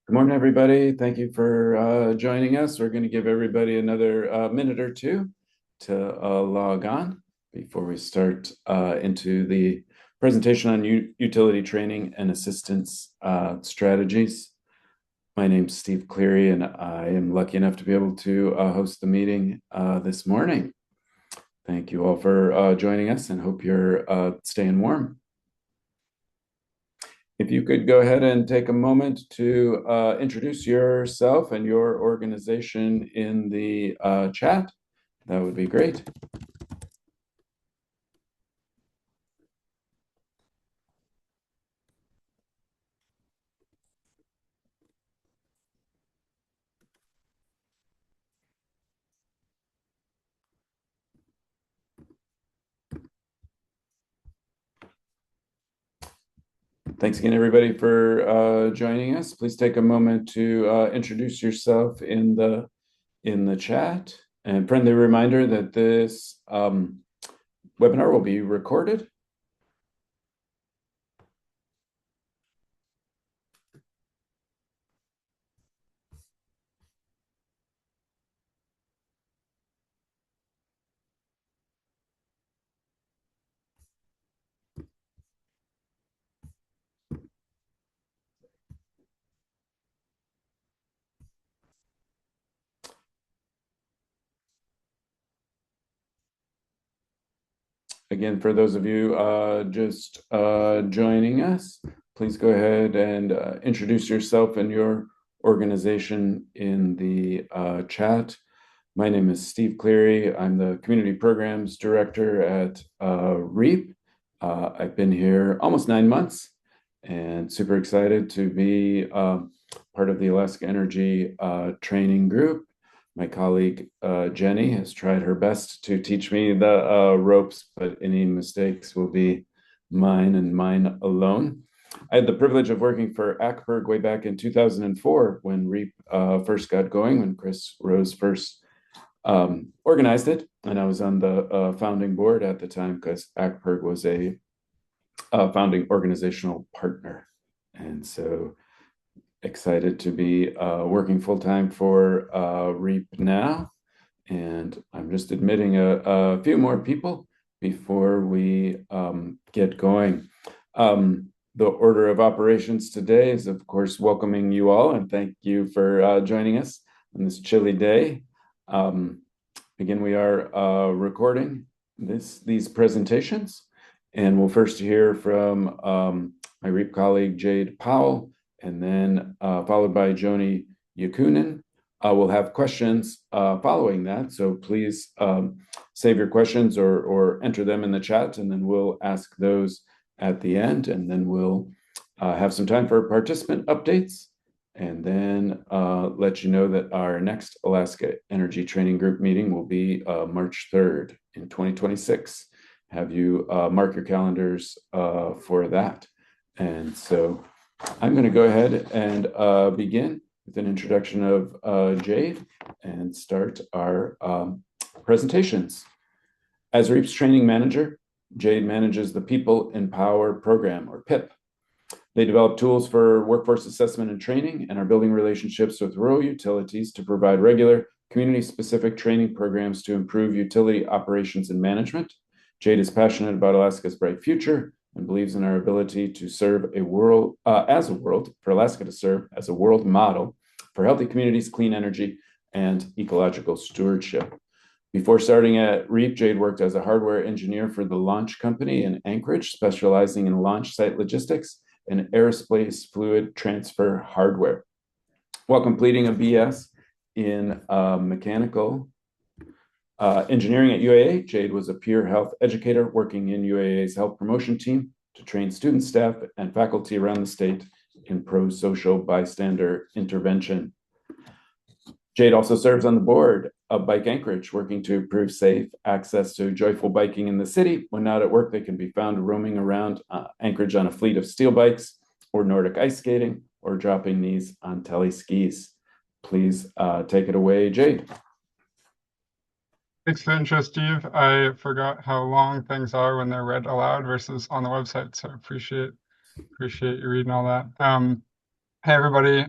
Good morning, everybody. Thank you for joining us. We're going to give everybody another minute or two to log on before we start into the presentation on utility training and assistance strategies. My name's Steve Cleary, and I am lucky enough to be able to host the meeting this morning. Thank you all for joining us, and hope you're staying warm. If you could go ahead and take a moment to introduce yourself and your organization in the chat, that would be great. Thanks again, everybody, for joining us. Please take a moment to introduce yourself in the chat. And friendly reminder that this webinar will be recorded. Again, for those of you just joining us, please go ahead and introduce yourself and your organization in the chat. My name is Steve Cleary. I'm the Community Programs Director at REAP. I've been here almost 9 months and super excited to be part of the Alaska Energy Training Group. My colleague Jenny has tried her best to teach me the ropes, but any mistakes will be mine and mine alone. I had the privilege of working for ACPERG way back in 2004 when REAP first got going, when Chris Rose first organized it, and I was on the founding board at the time because ACPERG was a founding organizational partner. And so excited to be working full-time for REAP now. And I'm just admitting a few more people before we get going. The order of operations today is, of course, welcoming you all and thank you for joining us on this chilly day. Again, we are recording these presentations, and we'll first hear from my REAP colleague, Jade Powell, and then followed by Joni Yakunin. We'll have questions following that, so please save your questions or enter them in the chat, and then we'll ask those at the end, and then we'll have some time for participant updates, and then let you know that our next Alaska Energy Training Group meeting will be March 3rd in 2026. Have you mark your calendars for that. And so I'm going to go ahead and begin with an introduction of Jade and start our presentations. As REAP's training manager, Jade manages the People in Power program, or PIP. They develop tools for workforce assessment and training and are building relationships with rural utilities to provide regular community-specific training programs to improve utility operations and management. Jade is passionate about Alaska's bright future and believes in our ability to serve for Alaska to serve as a world model for healthy communities, clean energy, and ecological stewardship. Before starting at REAP, Jade worked as a hardware engineer for the launch company in Anchorage, specializing in launch site logistics and aerospace fluid transfer hardware. While completing a BS in mechanical engineering at UAA, Jade was a peer health educator working in UAA's health promotion team to train student, staff, and faculty around the state in pro-social bystander intervention. Jade also serves on the board of Bike Anchorage, working to improve safe access to joyful biking in the city. When not at work, they can be found roaming around Anchorage on a fleet of steel bikes or Nordic ice skating or dropping knees on tele skis. Please take it away, Jade. Thanks for the intro, Steve. I forgot how long things are when they're read aloud versus on the website, so appreciate you reading all that. Hey everybody.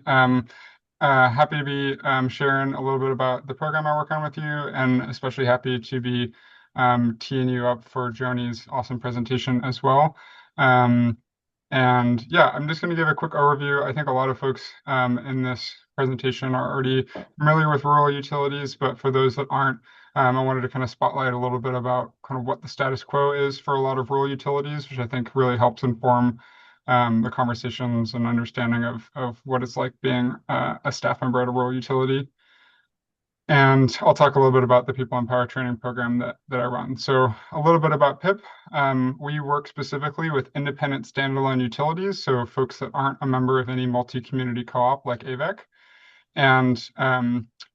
Happy to be sharing a little bit about the program I work on with you, and especially happy to be teeing you up for Joni's awesome presentation as well. Um, and yeah, I'm just going to give a quick overview. I think a lot of folks in this presentation are already familiar with rural utilities, but for those that aren't, I wanted to kind of spotlight a little bit about kind of what the status quo is for a lot of rural utilities, which I think really helps inform the conversations and understanding of what it's like being a staff member at a rural utility. And I'll talk a little bit about the People in Power training program that I run. So a little bit about PIP. We work specifically with independent standalone utilities, so folks that aren't a member of any multi-community co-op like AVEC. And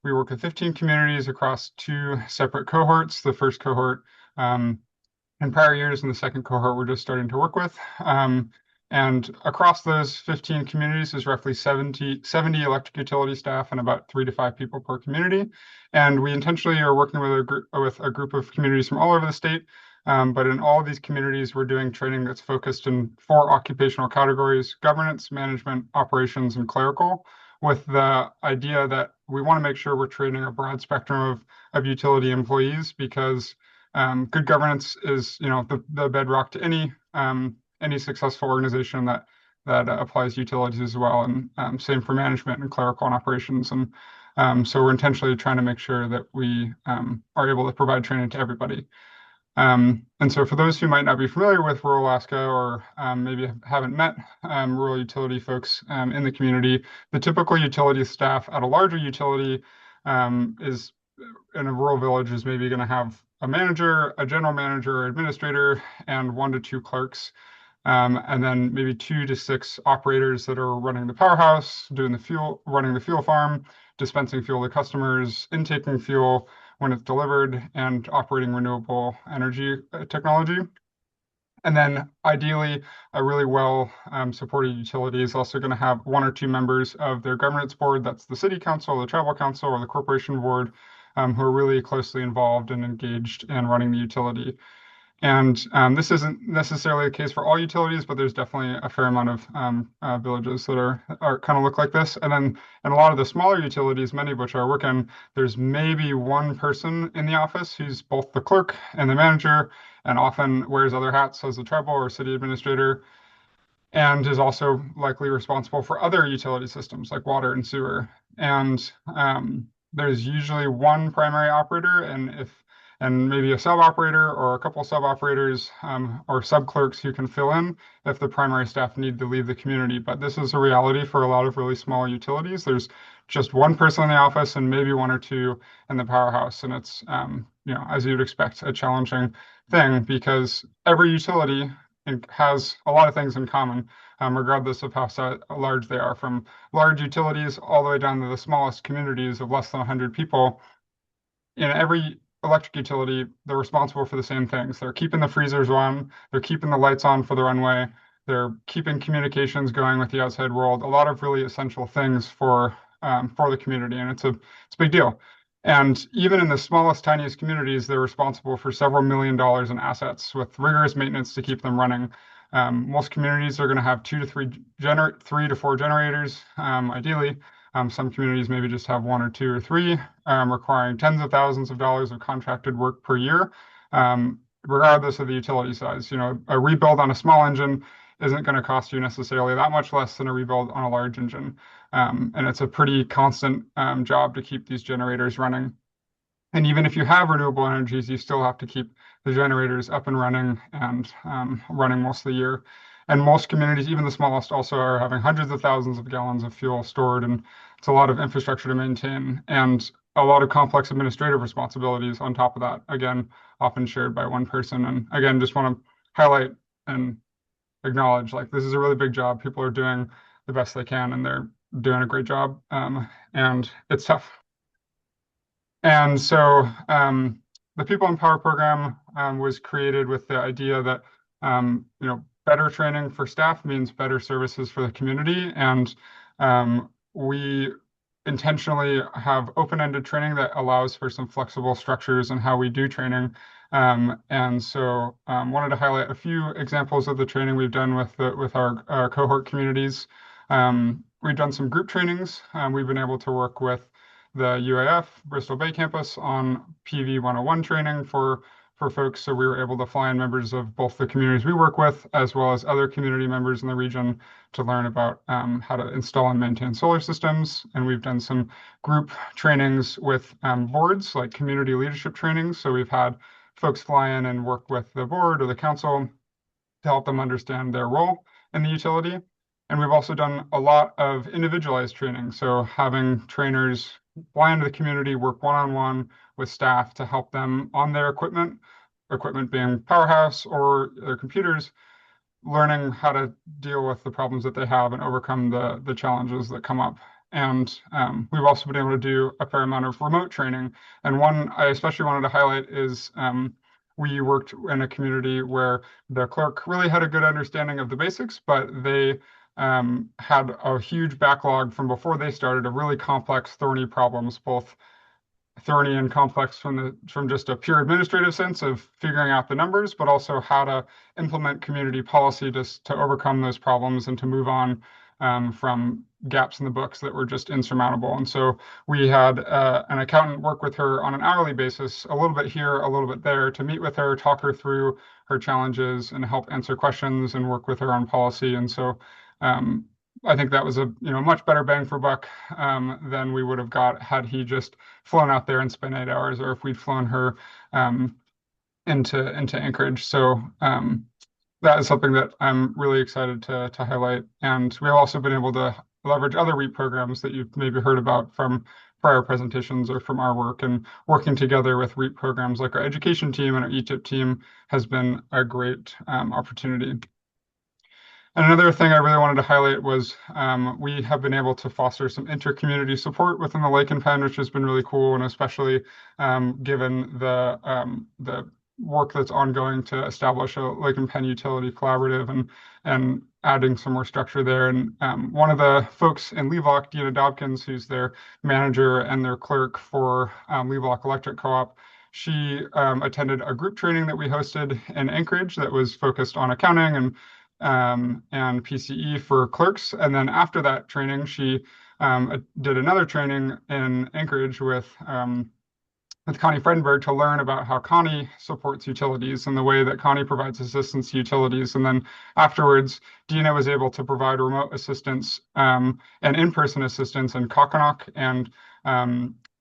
we work with 15 communities across two separate cohorts. The first cohort in prior years, and the second cohort we're just starting to work with. And across those 15 communities is roughly 70 electric utility staff and about 3 to 5 people per community. And we intentionally are working with a group of communities from all over the state. But in all of these communities, we're doing training that's focused in 4 occupational categories: governance, management, operations, and clerical, with the idea that we want to make sure we're training a broad spectrum of utility employees, because good governance is, the bedrock to any successful organization that applies utilities as well, and same for management and clerical and operations. And so we're intentionally trying to make sure that we are able to provide training to everybody. And so for those who might not be familiar with rural Alaska, or maybe haven't met rural utility folks in the community, the typical utility staff at a larger utility is in a rural village is maybe going to have a manager, a general manager, administrator, and 1 to 2 clerks. And then maybe 2 to 6 operators that are running the powerhouse, running the fuel farm, dispensing fuel to customers, intaking fuel when it's delivered, and operating renewable energy technology. And then ideally, a really well supported utility is also going to have 1 or 2 members of their governance board. That's the city council, the tribal council, or the corporation board, who are really closely involved and engaged in running the utility. And this isn't necessarily the case for all utilities, but there's definitely a fair amount of villages that are kind of look like this. And then in a lot of the smaller utilities, many of which I work in, there's maybe 1 person in the office who's both the clerk and the manager, and often wears other hats as a tribal or city administrator, and is also likely responsible for other utility systems like water and sewer. And there's usually 1 primary operator, and maybe a sub operator or a couple sub operators or sub clerks who can fill in if the primary staff need to leave the community. But this is a reality for a lot of really small utilities. There's just 1 person in the office and maybe 1 or 2 in the powerhouse, and it's as you'd expect, a challenging thing, because every utility has a lot of things in common, regardless of how large they are, from large utilities all the way down to the smallest communities of less than 100 people. In every electric utility, they're responsible for the same things. They're keeping the freezers on, they're keeping the lights on for the runway, they're keeping communications going with the outside world, a lot of really essential things for the community, and it's a big deal. And even in the smallest, tiniest communities, they're responsible for several $1 million in assets with rigorous maintenance to keep them running. Most communities are going to have 3 to 4 generators, ideally. Some communities maybe just have 1 or 2 or 3, requiring tens of thousands of dollars of contracted work per year, regardless of the utility size. A rebuild on a small engine isn't going to cost you necessarily that much less than a rebuild on a large engine. And it's a pretty constant job to keep these generators running. And even if you have renewable energies, you still have to keep the generators up and running and running most of the year. And most communities, even the smallest, also are having hundreds of thousands of gallons of fuel stored, and it's a lot of infrastructure to maintain, and a lot of complex administrative responsibilities on top of that, again, often shared by 1 person. And again, just want to highlight and acknowledge, like, this is a really big job. People are doing the best they can, and they're doing a great job, and it's tough. And so the People in Power program was created with the idea that better training for staff means better services for the community. And we intentionally have open-ended training that allows for some flexible structures in how we do training. And so wanted to highlight a few examples of the training we've done with our cohort communities. we've done some group trainings. We've been able to work with the UAF Bristol Bay campus on PV 101 training for folks. So we were able to fly in members of both the communities we work with, as well as other community members in the region to learn about how to install and maintain solar systems. And we've done some group trainings with boards, like community leadership trainings. So we've had folks fly in and work with the board or the council to help them understand their role in the utility. And we've also done a lot of individualized training. So having trainers fly into the community, work one-on-one with staff to help them on their equipment being powerhouse or their computers, learning how to deal with the problems that they have and overcome the challenges that come up. And we've also been able to do a fair amount of remote training. And one I especially wanted to highlight is we worked in a community where the clerk really had a good understanding of the basics, but they had a huge backlog from before they started of really complex, thorny problems, both thorny and complex from just a pure administrative sense of figuring out the numbers, but also how to implement community policy to overcome those problems and to move on from gaps in the books that were just insurmountable. And so we had an accountant work with her on an hourly basis, a little bit here, a little bit there, to meet with her, talk her through her challenges and help answer questions and work with her on policy. And so I think that was a much better bang for buck than we would have got had he just flown out there and spent 8 hours, or if we'd flown her into Anchorage. So that is something that I'm really excited to highlight. And we have also been able to leverage other REAP programs that you've maybe heard about from prior presentations or from our work, and working together with REAP programs like our education team and our ETIP team has been a great opportunity. And another thing I really wanted to highlight was we have been able to foster some inter-community support within the Lake and Penn, which has been really cool, and especially given the work that's ongoing to establish a Lake and Penn utility collaborative and adding some more structure there. And one of the folks in Levelock, Dina Dobkins, who's their manager and their clerk for Levelock Electric Co-op, she attended a group training that we hosted in Anchorage that was focused on accounting and PCE for clerks. And then after that training, she did another training in Anchorage with Connie Fredenberg to learn about how Connie supports utilities and the way that Connie provides assistance to utilities. And then afterwards, Dina was able to provide remote assistance and in-person assistance in Kokonok and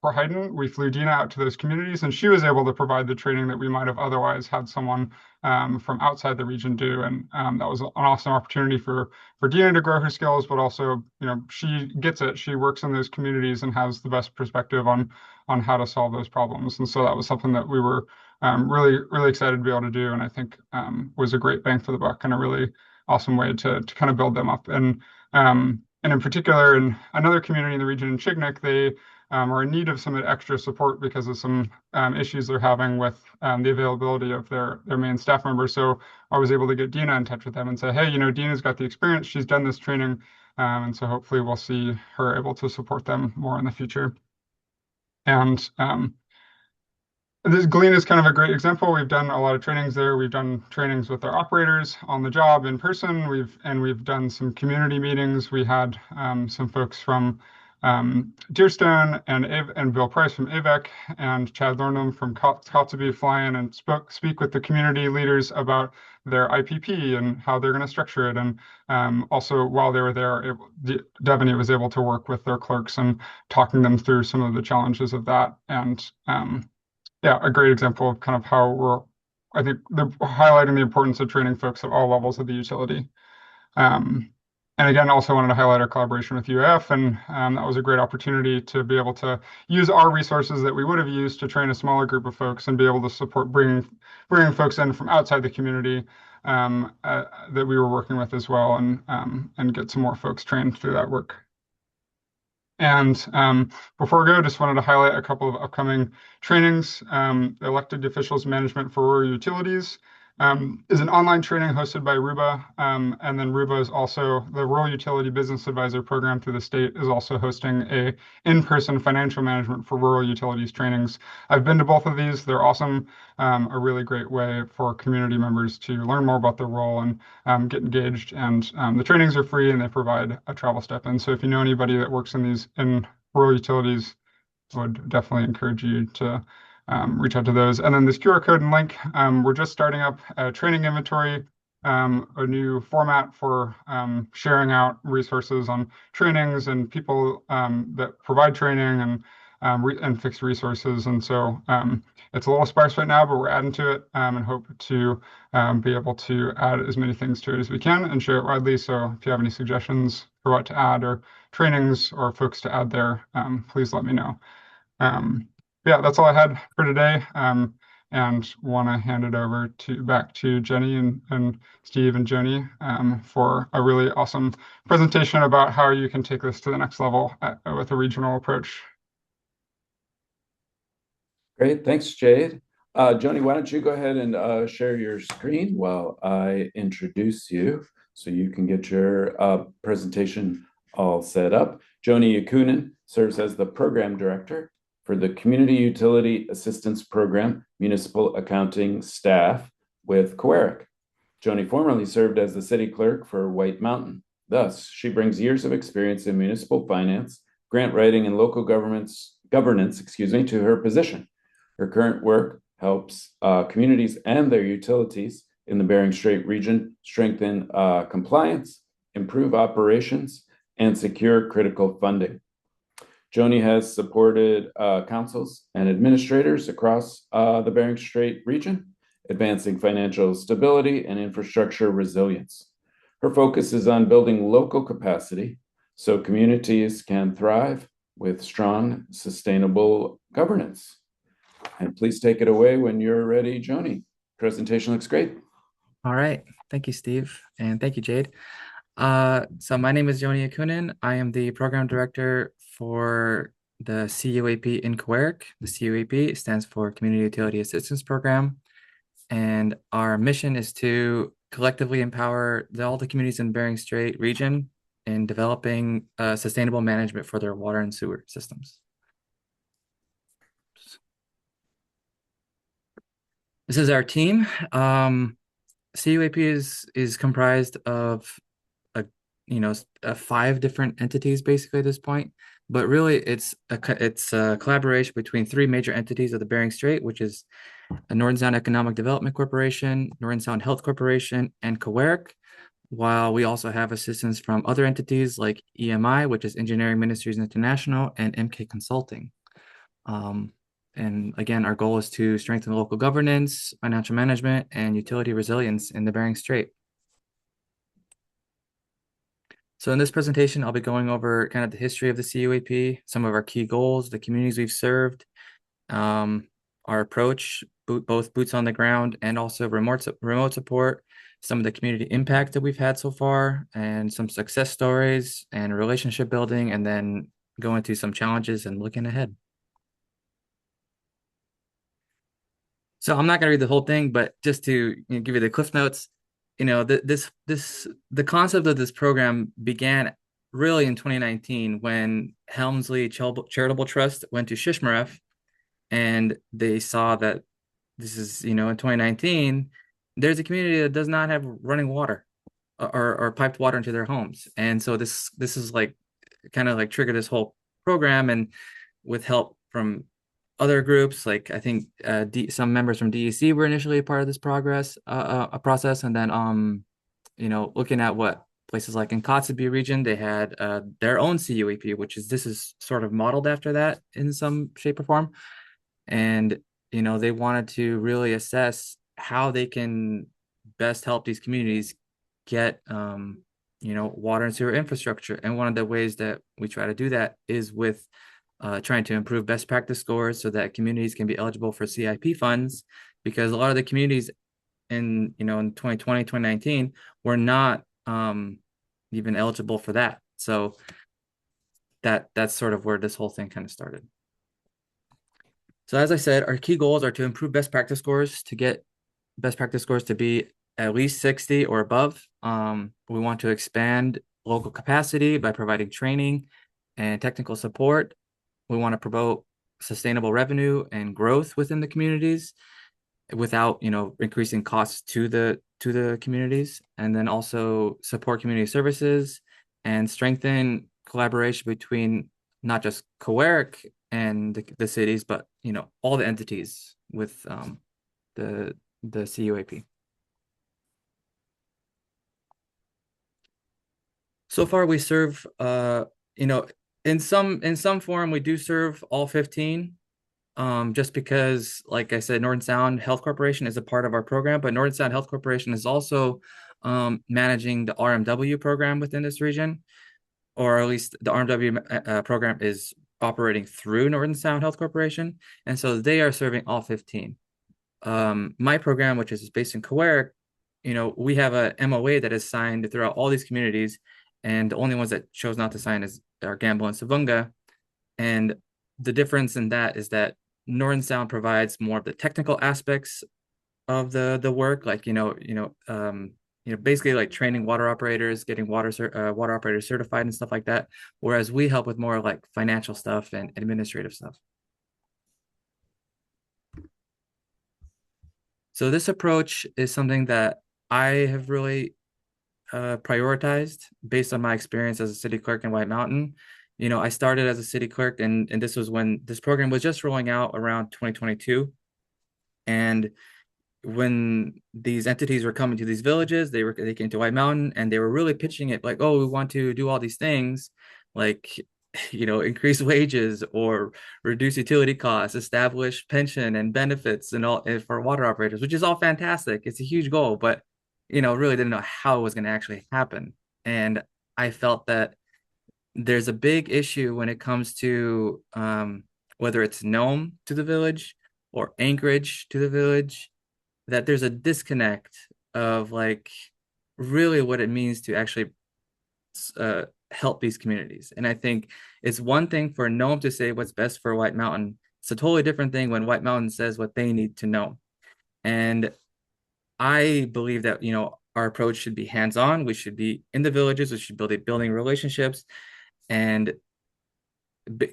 for Hayden. We flew Dina out to those communities, and she was able to provide the training that we might have otherwise had someone from outside the region do. And that was an awesome opportunity for Dina to grow her skills, but also, she gets it. She works in those communities and has the best perspective on how to solve those problems. And so that was something that we were really, really excited to be able to do. And I think was a great bang for the buck and a really awesome way to kind of build them up. And in particular, in another community in the region in Chignik, they are in need of some extra support because of some issues they're having with the availability of their main staff members. So I was able to get Dina in touch with them and say, hey, Dina's got the experience, she's done this training. And so hopefully we'll see her able to support them more in the future. And this Glean is kind of a great example. We've done a lot of trainings there. We've done trainings with our operators on the job in person. We've done some community meetings. We had some folks from Deerstone and Bill Price from AVEC and Chad Lornham from Kotzebue fly in and speak with the community leaders about their IPP and how they're going to structure it. And also while they were there, Devaney was able to work with their clerks and talking them through some of the challenges of that. And yeah, a great example of kind of how I think they're highlighting the importance of training folks at all levels of the utility. And again, also wanted to highlight our collaboration with UAF, and that was a great opportunity to be able to use our resources that we would have used to train a smaller group of folks and be able to support bringing folks in from outside the community that we were working with as well, and get some more folks trained through that work. And before I go, just wanted to highlight a couple of upcoming trainings. Elected officials management for rural utilities. is an online training hosted by RUBA. And then RUBA is also the Rural Utility Business Advisor program through the state is also hosting a in-person financial management for rural utilities trainings. I've been to both of these. They're awesome. A really great way for community members to learn more about their role and get engaged. And the trainings are free and they provide a travel stipend. So if you know anybody that works in rural utilities, I would definitely encourage you to reach out to those. And then this QR code and link, we're just starting up a training inventory, a new format for sharing out resources on trainings and people that provide training and fixed resources. And so it's a little sparse right now, but we're adding to it and hope to be able to add as many things to it as we can and share it widely. So if you have any suggestions for what to add or trainings or folks to add there, please let me know. Yeah, that's all I had for today. And want to hand it over back to Jenny and Steve and Joni for a really awesome presentation about how you can take this to the next level with a regional approach. Great, thanks, Jade. Joni, why don't you go ahead and share your screen while I introduce you so you can get your presentation all set up. Joni Yakunin serves as the program director for the Community Utility Assistance Program Municipal Accounting Staff with Kawerak. Joni formerly served as the city clerk for White Mountain. Thus, she brings years of experience in municipal finance, grant writing, and local governance, to her position. Her current work helps communities and their utilities in the Bering Strait region strengthen compliance, improve operations, and secure critical funding. Joni has supported councils and administrators across the Bering Strait region, advancing financial stability and infrastructure resilience. Her focus is on building local capacity so communities can thrive with strong, sustainable governance. And please take it away when you're ready, Joni. Presentation looks great. All right. Thank you, Steve. And thank you, Jade. So my name is Joni Yakunin. I am the program director for the CUAP in Kawerak. The CUAP stands for Community Utility Assistance Program. And our mission is to collectively empower all the communities in Bering Strait region in developing sustainable management for their water and sewer systems. This is our team. CUAP is comprised of a 5 different entities basically at this point, but really it's a collaboration between 3 major entities of the Bering Strait, which is the Northern Sound Economic Development Corporation, Northern Sound Health Corporation, and Kawerak, while we also have assistance from other entities like EMI, which is Engineering Ministries International, and MK Consulting. And again, our goal is to strengthen local governance, financial management, and utility resilience in the Bering Strait. So in this presentation, I'll be going over kind of the history of the CUAP, some of our key goals, the communities we've served, our approach, both boots on the ground and also remote support, some of the community impact that we've had so far, and some success stories and relationship building, and then go into some challenges and looking ahead. So I'm not going to read the whole thing, but just to give you the cliff notes, the concept of this program began really in 2019 when Helmsley Charitable Trust went to Shishmaref, and they saw that this is, in 2019, there's a community that does not have running water or piped water into their homes. And so this is like kind of like triggered this whole program, and with help from other groups, like I think some members from DEC were initially a part of this process, and then looking at what places like in Kotzebue region, they had their own CUAP, this is sort of modeled after that in some shape or form, and they wanted to really assess how they can best help these communities get water and sewer infrastructure, and one of the ways that we try to do that is with trying to improve best practice scores so that communities can be eligible for CIP funds, because a lot of the communities in 2020, 2019 were not even eligible for that. So that's sort of where this whole thing kind of started. So as I said, our key goals are to improve best practice scores to get best practice scores to be at least 60 or above. We want to expand local capacity by providing training and technical support. We want to promote sustainable revenue and growth within the communities without, increasing costs to the communities, and then also support community services and strengthen collaboration between not just Kawerak and the cities, but all the entities with the CUAP. So far, we serve in some form we do serve all 15. Just because, like I said, Northern Sound Health Corporation is a part of our program, but Northern Sound Health Corporation is also managing the RMW program within this region, or at least the RMW program is operating through Northern Sound Health Corporation, and so they are serving all 15. My program, which is based in Kawerak, we have a MOA that is signed throughout all these communities, and the only ones that chose not to sign are Gamble and Savunga. And the difference in that is that Northern Sound provides more of the technical aspects of the work, like basically like training water operators, getting water operators certified and stuff like that. Whereas we help with more like financial stuff and administrative stuff. So this approach is something that I have really prioritized based on my experience as a city clerk in White Mountain. I started as a city clerk, and this was when this program was just rolling out around 2022. And when these entities were coming to these villages, they came to White Mountain and they were really pitching it like, oh, we want to do all these things, like increase wages or reduce utility costs, establish pension and benefits and all for water operators, which is all fantastic. It's a huge goal, but really didn't know how it was going to actually happen. And I felt that there's a big issue when it comes to whether it's Nome to the village or Anchorage to the village, that there's a disconnect of like really what it means to actually help these communities. And I think it's one thing for Nome to say what's best for White Mountain. It's a totally different thing when White Mountain says what they need to know. And I believe that, our approach should be hands-on. We should be in the villages. We should be building relationships and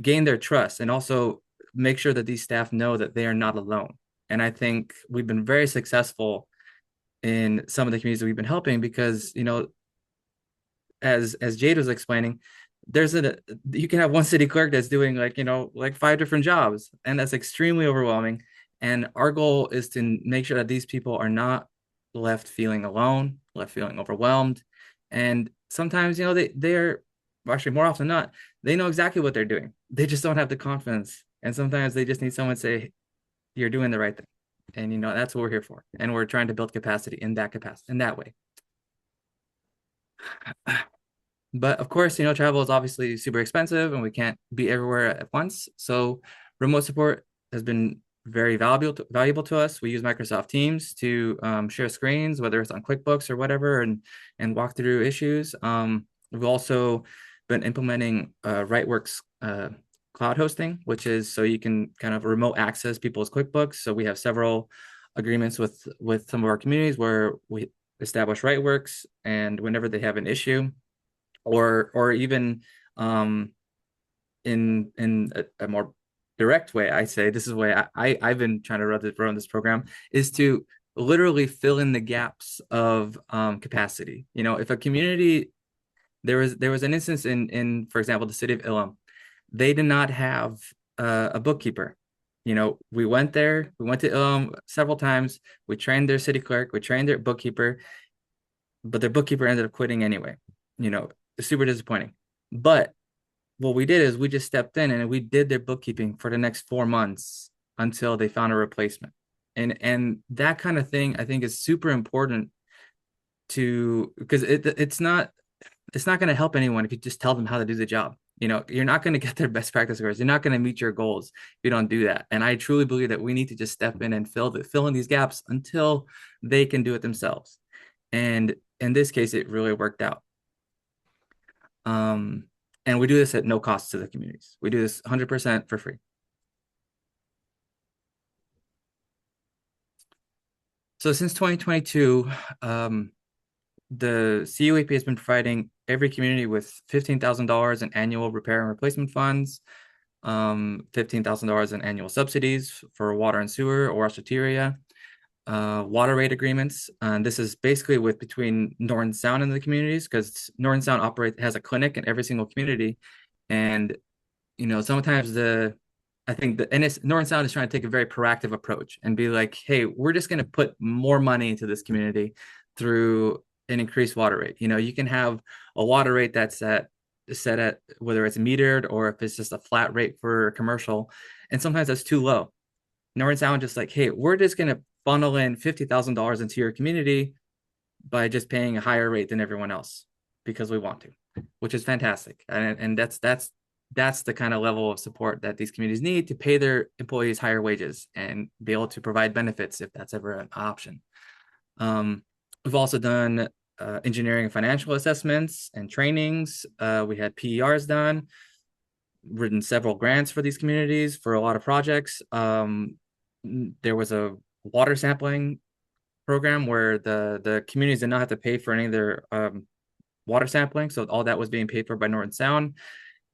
gain their trust, and also make sure that these staff know that they are not alone. And I think we've been very successful in some of the communities that we've been helping because, as Jade was explaining, you can have one city clerk that's doing like 5 different jobs, and that's extremely overwhelming. And our goal is to make sure that these people are not left feeling alone, left feeling overwhelmed. And sometimes, they're actually more often than not, they know exactly what they're doing. They just don't have the confidence. And sometimes they just need someone to say, you're doing the right thing. And that's what we're here for. And we're trying to build capacity in that way. But of course, travel is obviously super expensive and we can't be everywhere at once. So remote support has been very valuable to us. We use Microsoft Teams to share screens, whether it's on QuickBooks or whatever, and walk through issues. We've also been implementing RightWorks cloud hosting, which is so you can kind of remote access people's QuickBooks. So we have several agreements with some of our communities where we establish RightWorks, and whenever they have an issue, or even in a more direct way, I say this is the way I've been trying to run this program, is to literally fill in the gaps of capacity. If a community, there was an instance in for example the city of Ilam, they did not have a bookkeeper. We went to Ilam several times. We trained their city clerk, we trained their bookkeeper, but their bookkeeper ended up quitting anyway. Super disappointing. But what we did is we just stepped in and we did their bookkeeping for the next 4 months until they found a replacement. And that kind of thing I think is super important because it's not going to help anyone if you just tell them how to do the job. You're not going to get their best practice scores. You're not going to meet your goals if you don't do that. And I truly believe that we need to just step in and fill in these gaps until they can do it themselves. And in this case, it really worked out. And we do this at no cost to the communities. We do this 100% for free. So since 2022, the CUAP has been providing every community with $15,000 in annual repair and replacement funds, $15,000 in annual subsidies for water and sewer or cafeteria, water rate agreements. And this is basically with between Northern Sound and the communities, because Northern Sound has a clinic in every single community. And, sometimes I think Northern Sound is trying to take a very proactive approach and be like, hey, we're just going to put more money into this community through an increased water rate. You can have a water rate that's set at whether it's metered or if it's just a flat rate for commercial. And sometimes that's too low. Northern Sound just like, hey, we're just going to funnel in $50,000 into your community by just paying a higher rate than everyone else because we want to, which is fantastic. And that's the kind of level of support that these communities need to pay their employees higher wages and be able to provide benefits if that's ever an option. We've also done engineering and financial assessments and trainings. We had PERs done, written several grants for these communities for a lot of projects. There was a water sampling program where the communities did not have to pay for any of their water sampling. So all that was being paid for by Northern Sound.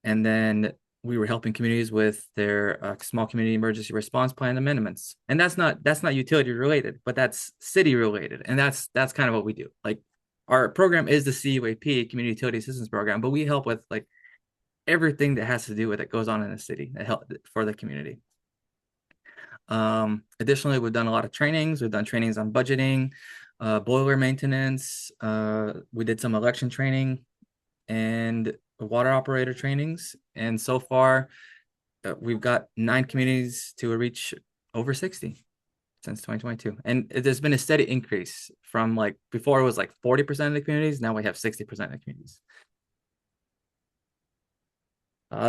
And then we were helping communities with their small community emergency response plan amendments. And that's not utility related, but that's city related. And that's kind of what we do. Like our program is the CUAP, Community Utility Assistance Program, but we help with like everything that has to do with it goes on in the city that help for the community. Additionally, we've done a lot of trainings. We've done trainings on budgeting, boiler maintenance. We did some election training and water operator trainings. And so far, we've got 9 communities to reach over 60 since 2022. And there's been a steady increase from like before it was like 40% of the communities. Now we have 60% of the communities.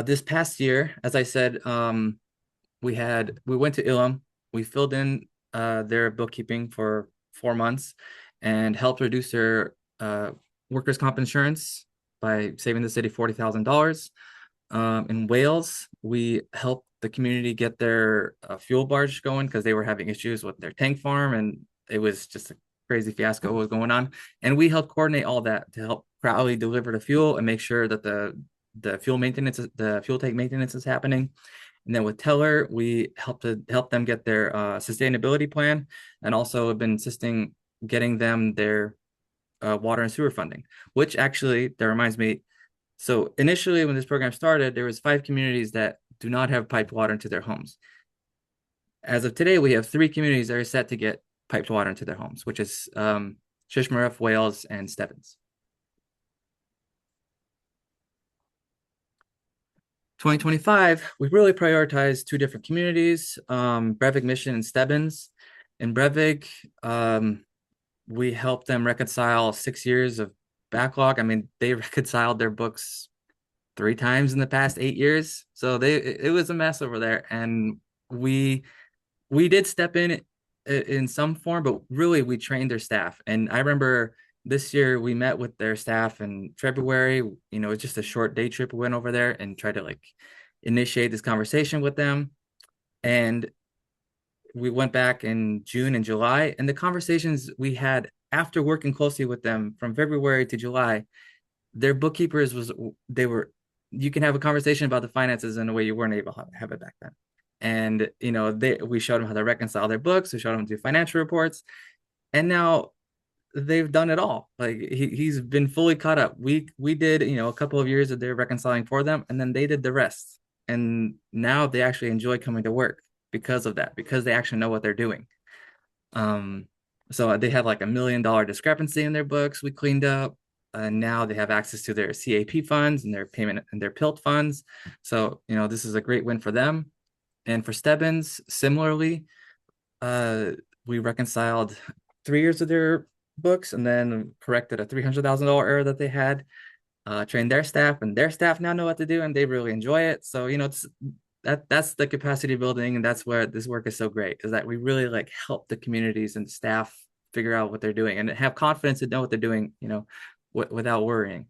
This past year, as I said, we went to Ilum. We filled in their bookkeeping for 4 months and helped reduce their workers' comp insurance by saving the city $40,000. In Wales, we helped the community get their fuel barge going because they were having issues with their tank farm, and it was just a crazy fiasco what was going on. And we helped coordinate all that to help Crowley deliver the fuel and make sure that the fuel tank maintenance is happening. And then with Teller, we help them get their sustainability plan, and also have been insisting getting them their water and sewer funding, which actually, that reminds me, so initially when this program started, there was 5 communities that do not have piped water into their homes. As of today, we have 3 communities that are set to get piped water into their homes, which is Shishmaref, Wales, and Stebbins. 2025, we really prioritized 2 different communities, Brevig Mission and Stebbins. In Brevig, we helped them reconcile 6 years of backlog. I mean, they reconciled their books 3 times in the past 8 years. So it was a mess over there. And we did step in some form, but really we trained their staff. And I remember this year we met with their staff in February. It's just a short day trip. We went over there and tried to like initiate this conversation with them. And we went back in June and July, and the conversations we had after working closely with them from February to July, their bookkeepers you can have a conversation about the finances in a way you weren't able to have it back then. And, we showed them how to reconcile their books. We showed them how to do financial reports. And now they've done it all. Like he's been fully caught up. We did, a couple of years of their reconciling for them, and then they did the rest. And now they actually enjoy coming to work because of that, because they actually know what they're doing. So they had like $1 million discrepancy in their books we cleaned up. And now they have access to their CAP funds and their payment and their PILT funds. So, this is a great win for them. And for Stebbins, similarly, we reconciled 3 years of their books and then corrected a $300,000 error that they had, trained their staff, and their staff now know what to do and they really enjoy it. So, that's the capacity building, and that's where this work is so great, is that we really like help the communities and staff figure out what they're doing and have confidence to know what they're doing, without worrying.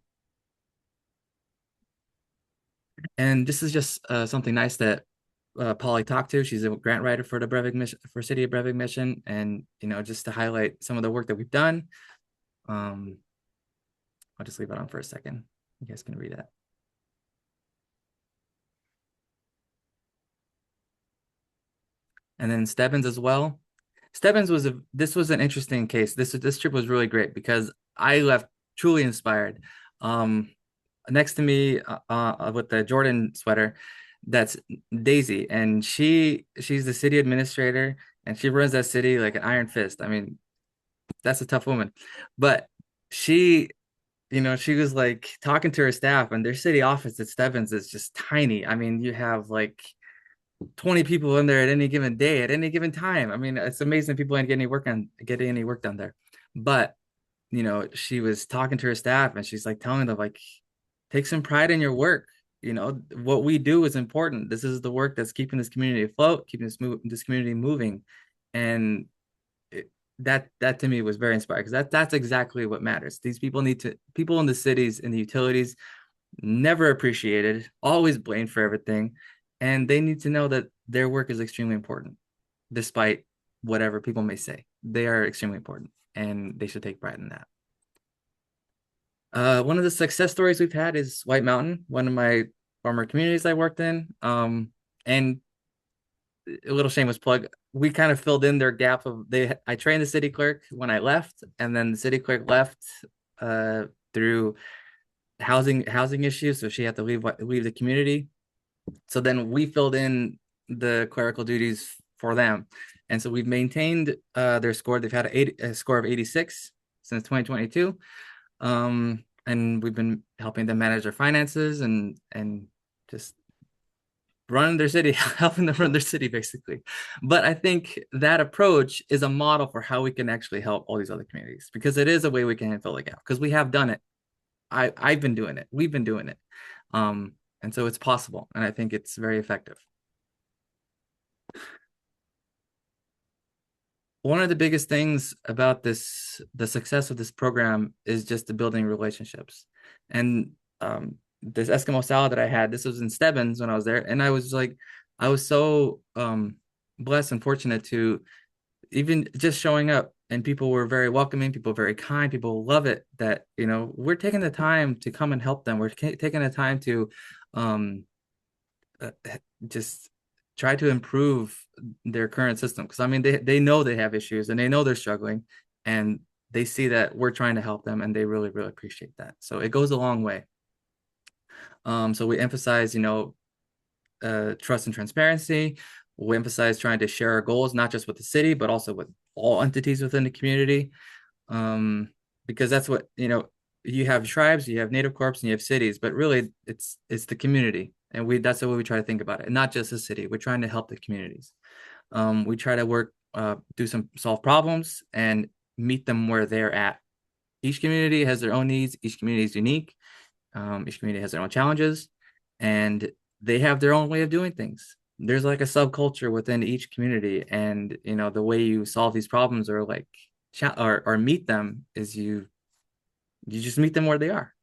And this is just something nice that Polly talked to. She's a grant writer for the Brevig Mission, for City of Brevig Mission, and just to highlight some of the work that we've done. I'll just leave it on for a second. You guys can read it. And then Stebbins as well. Stebbins this was an interesting case. This trip was really great because I left truly inspired. Next to me with the Jordan sweater, that's Daisy, and she's the city administrator, and she runs that city like an iron fist. I mean, that's a tough woman, but she she was like talking to her staff, and their city office at Stebbins is just tiny. I mean, you have like 20 people in there at any given day, at any given time. I mean, it's amazing people ain't getting any work done there. But she was talking to her staff, and she's like telling them like, take some pride in your work. What we do is important. This is the work that's keeping this community afloat, keeping this community moving. And that to me was very inspiring, because that's exactly what matters. These people people in the cities, in the utilities, never appreciated, always blamed for everything. And they need to know that their work is extremely important, despite whatever people may say. They are extremely important, and they should take pride in that. One of the success stories we've had is White Mountain, one of my former communities I worked in. And a little shameless plug, we kind of filled in their gap I trained the city clerk when I left, and then the city clerk left through housing issues, so she had to leave the community. So then we filled in the clerical duties for them, and so we've maintained their score. They've had a score of 86 since 2022. And we've been helping them manage their finances and just run their city, helping them run their city, basically. But I think that approach is a model for how we can actually help all these other communities, because it is a way we can fill the gap, because we have done it. I've been doing it. We've been doing it. And so it's possible, and I think it's very effective. One of the biggest things about the success of this program is just the building relationships. And this Eskimo salad that I had, this was in Stebbins when I was there, and I was so blessed and fortunate to even just showing up, and people were very welcoming, people very kind, people love it that we're taking the time to come and help them. We're taking the time to just try to improve their current system, because I mean they know they have issues, and they know they're struggling, and they see that we're trying to help them, and they really, really appreciate that. So it goes a long way. So we emphasize trust and transparency. We emphasize trying to share our goals, not just with the city, but also with all entities within the community, because that's what you have tribes, you have native corps, and you have cities, but really it's the community. And that's the way we try to think about it. And not just the city. We're trying to help the communities. We try to work, solve problems and meet them where they're at. Each community has their own needs. Each community is unique. Each community has their own challenges, and they have their own way of doing things. There's like a subculture within each community, and the way you solve these problems or meet them is you just meet them where they are.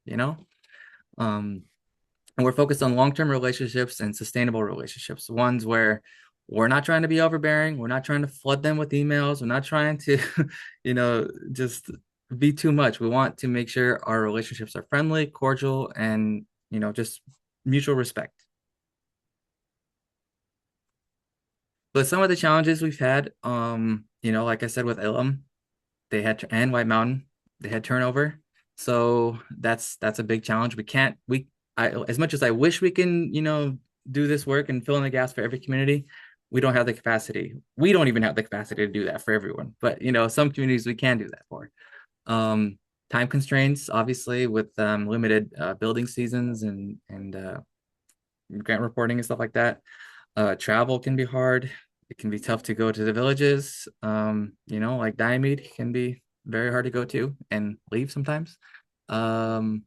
And we're focused on long-term relationships and sustainable relationships, ones where we're not trying to be overbearing. We're not trying to flood them with emails. We're not trying to, just be too much. We want to make sure our relationships are friendly, cordial, and, just mutual respect. But some of the challenges we've had, like I said, with Ilum, and White Mountain, they had turnover. So that's a big challenge. As much as I wish we can, do this work and fill in the gaps for every community, we don't have the capacity. We don't even have the capacity to do that for everyone. But, some communities we can do that for. Time constraints, obviously, with limited building seasons and grant reporting and stuff like that. Travel can be hard. It can be tough to go to the villages. Like Diomede can be very hard to go to and leave sometimes. I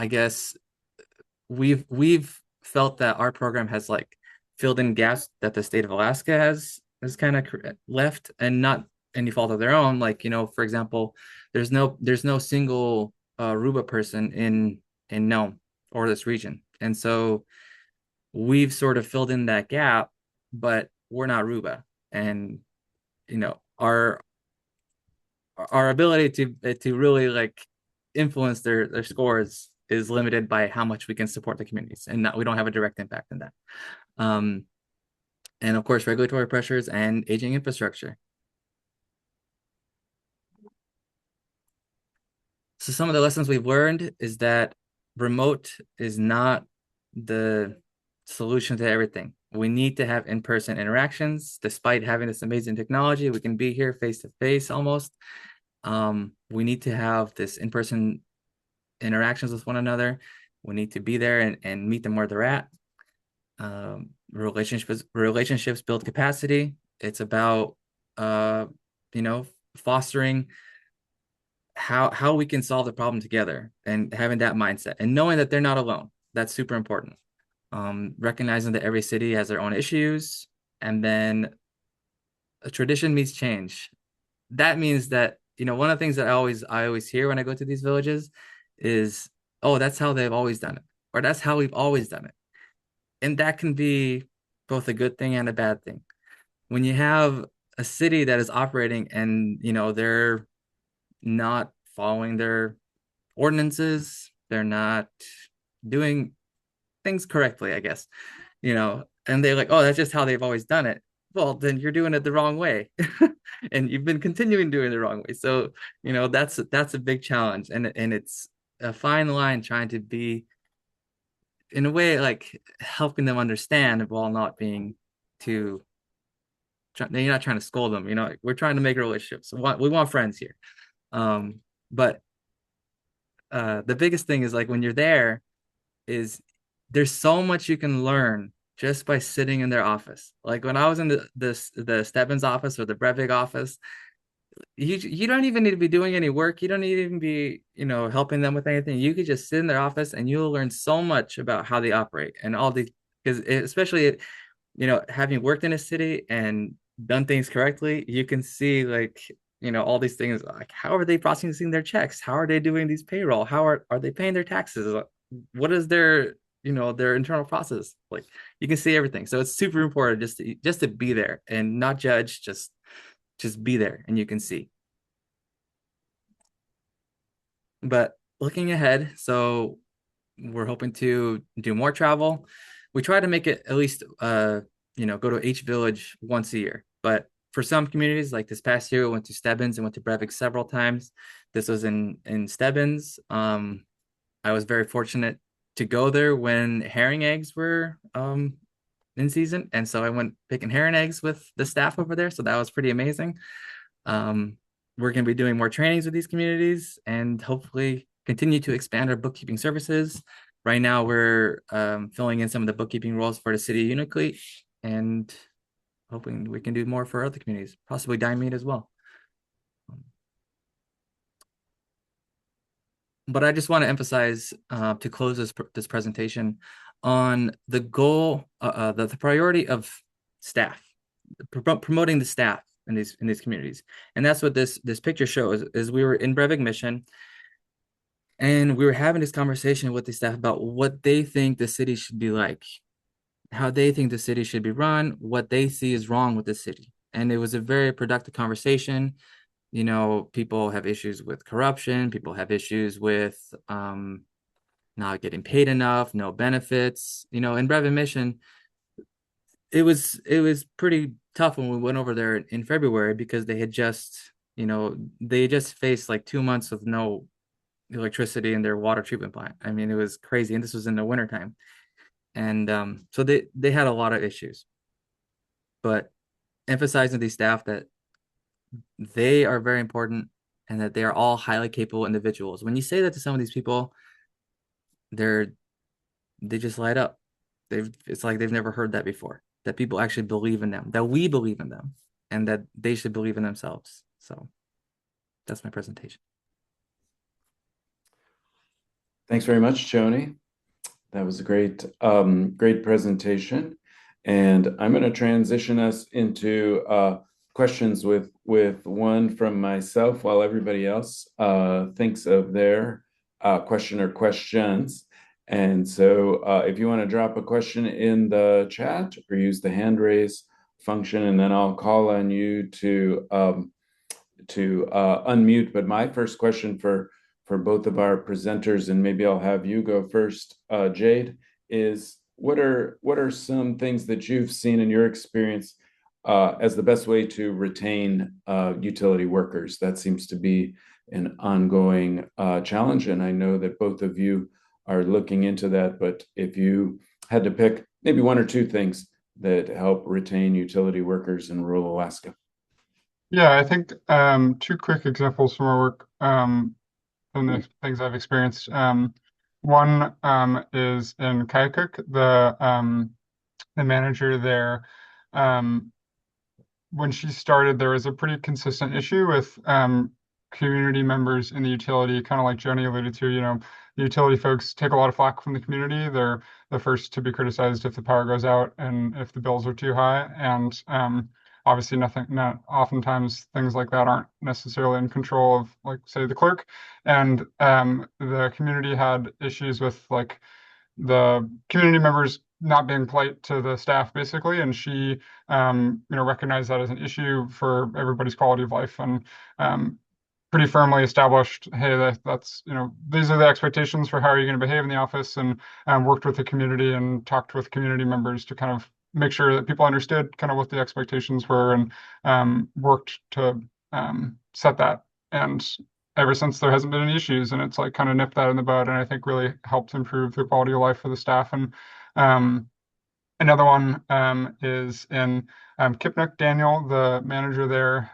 guess we've felt that our program has filled in gaps that the state of Alaska has kind of left, and not any fault of their own. For example, there's no single Ruba person in Nome or this region, and so we've sort of filled in that gap, but we're not Aruba. And, our ability to really like influence their scores is limited by how much we can support the communities, and we don't have a direct impact in that. Um, and of course, regulatory pressures and aging infrastructure. So some of the lessons we've learned is that remote is not the solution to everything. We need to have in-person interactions. Despite having this amazing technology, we can be here face to face almost. We need to have this in-person interactions with one another. We need to be there and meet them where they're at. Relationships build capacity. It's about fostering how we can solve the problem together and having that mindset and knowing that they're not alone. That's super important. Recognizing that every city has their own issues, and then a tradition meets change. That means that, one of the things that I always hear when I go to these villages is, oh, that's how they've always done it, or that's how we've always done it. And that can be both a good thing and a bad thing. When you have a city that is operating and, they're not following their ordinances, they're not doing things correctly, I guess, and they're like, oh, that's just how they've always done it. Well, then you're doing it the wrong way. And you've been continuing doing it the wrong way. So, that's a big challenge. And it's a fine line trying to be, in a way, like helping them understand while not being too, you're not trying to scold them, we're trying to make relationships. We want friends here. But the biggest thing is, like, when you're there, is there's so much you can learn just by sitting in their office. Like when I was in the Stebbins office or the Brevig office, you don't even need to be doing any work. You don't need to even be, helping them with anything. You could just sit in their office and you'll learn so much about how they operate and all the, because especially, having worked in a city and done things correctly, you can see, like, all these things, like, how are they processing their checks? How are they doing these payroll? How are they paying their taxes? What is their, their internal process? Like, you can see everything. So it's super important just to be there and not judge, just be there and you can see. But looking ahead, so we're hoping to do more travel. We try to make it at least go to each village once a year. But for some communities, like this past year, we went to Stebbins and went to Brevik several times. This was in Stebbins. I was very fortunate to go there when herring eggs were in season, and so I went picking herring eggs with the staff over there. So that was pretty amazing. We're going to be doing more trainings with these communities and hopefully continue to expand our bookkeeping services. Right now, we're filling in some of the bookkeeping roles for the city of Unalakleet and hoping we can do more for other communities, possibly Diamond as well. But I just want to emphasize to close this presentation on the goal, the priority of staff, promoting the staff in these communities, and that's what this picture shows. Is we were in Brevik Mission, and we were having this conversation with the staff about what they think the city should be like, how they think the city should be run, what they see is wrong with the city, and it was a very productive conversation. People have issues with corruption. People have issues with not getting paid enough, no benefits. In Brevik Mission, it was pretty tough when we went over there in February because they had just, faced like 2 months of no electricity in their water treatment plant. I mean, it was crazy. And this was in the wintertime. And so they had a lot of issues. But emphasizing these staff that they are very important and that they are all highly capable individuals. When you say that to some of these people, they just light up. It's like they've never heard that before, that people actually believe in them, that we believe in them, and that they should believe in themselves. So that's my presentation. Thanks very much, Joni. That was a great presentation. And I'm going to transition us into questions with one from myself while everybody else thinks of their question or questions. And so if you want to drop a question in the chat or use the hand raise function, and then I'll call on you to unmute. But my first question for both of our presenters, and maybe I'll have you go first, Jade, is what are some things that you've seen in your experience as the best way to retain utility workers? That seems to be an ongoing challenge, and I know that both of you are looking into that. But if you had to pick maybe one or two things that help retain utility workers in rural Alaska. Yeah, I think two quick examples from our work from the things I've experienced. One is in Kawerak, the manager there. When she started, there was a pretty consistent issue with community members in the utility, kind of like Joni alluded to. The utility folks take a lot of flack from the community. They're the first to be criticized if the power goes out and if the bills are too high. And obviously, not oftentimes things like that aren't necessarily in control of, like, say, the clerk. And the community had issues with, like, the community members not being polite to the staff, basically, and she recognized that as an issue for everybody's quality of life, and pretty firmly established, hey, that's these are the expectations for how are you going to behave in the office, and worked with the community and talked with community members to kind of make sure that people understood kind of what the expectations were, and worked to set that. And ever since, there hasn't been any issues, and it's like kind of nipped that in the bud, and I think really helped improve the quality of life for the staff. And another one is in Kipnuk. Daniel, the manager there,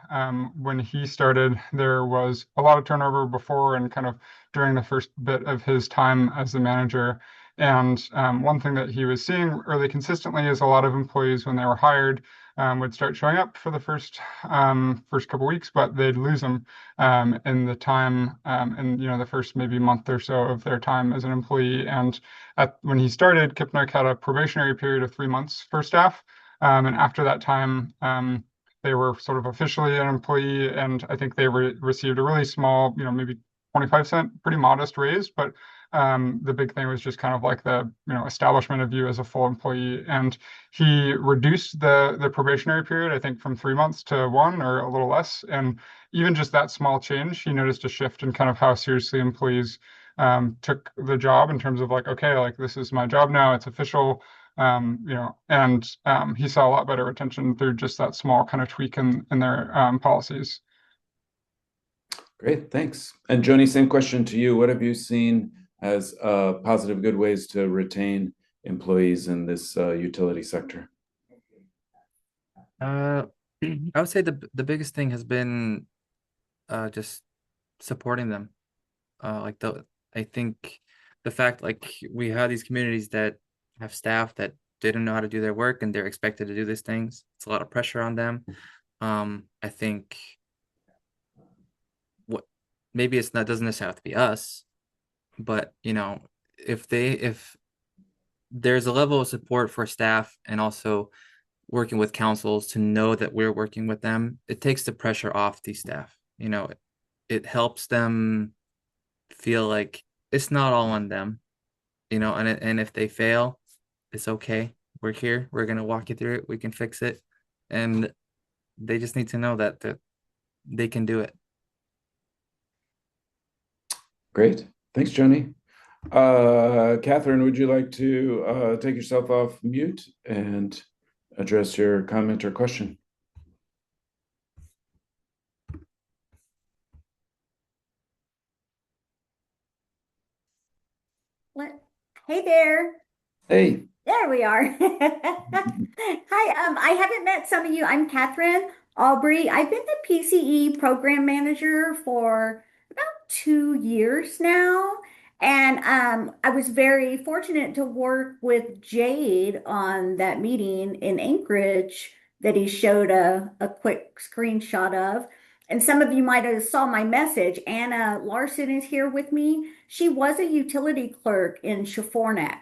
when he started, there was a lot of turnover before and kind of during the first bit of his time as the manager. And one thing that he was seeing really consistently is a lot of employees, when they were hired, would start showing up for the first couple weeks, but they'd lose them in the time, in the first maybe month or so of their time as an employee. And when he started, Kipnuk had a probationary period of 3 months for staff, and after that time, they were sort of officially an employee, and I think they received a really small, maybe 25-cent, pretty modest raise, but the big thing was just kind of like the establishment of you as a full employee. And he reduced the probationary period, I think, from 3 months to one or a little less. And even just that small change, he noticed a shift in kind of how seriously employees took the job, in terms of like, okay, like, this is my job now, it's official. And he saw a lot better retention through just that small kind of tweak in their policies. Great, thanks. And Joni, same question to you. What have you seen as positive, good ways to retain employees in this utility sector? I would say the biggest thing has been just supporting them. I think the fact, like, we have these communities that have staff that didn't know how to do their work, and they're expected to do these things. It's a lot of pressure on them. I think maybe it's not, doesn't necessarily have to be us, but if there's a level of support for staff, and also working with councils to know that we're working with them, it takes the pressure off these staff. It helps them feel like it's not all on them, and if they fail, it's okay. We're here. We're gonna walk you through it. We can fix it, and they just need to know that they can do it. Great. Thanks, Joni. Catherine, would you like to take yourself off mute and address your comment or question? Hey there. Hey. There we are. Hi, I haven't met some of you. I'm Catherine Aubrey. I've been the PCE program manager for about 2 years now. And I was very fortunate to work with Jade on that meeting in Anchorage that he showed a quick screenshot of. And some of you might have saw my message. Anna Larson is here with me. She was a utility clerk in Chafornac,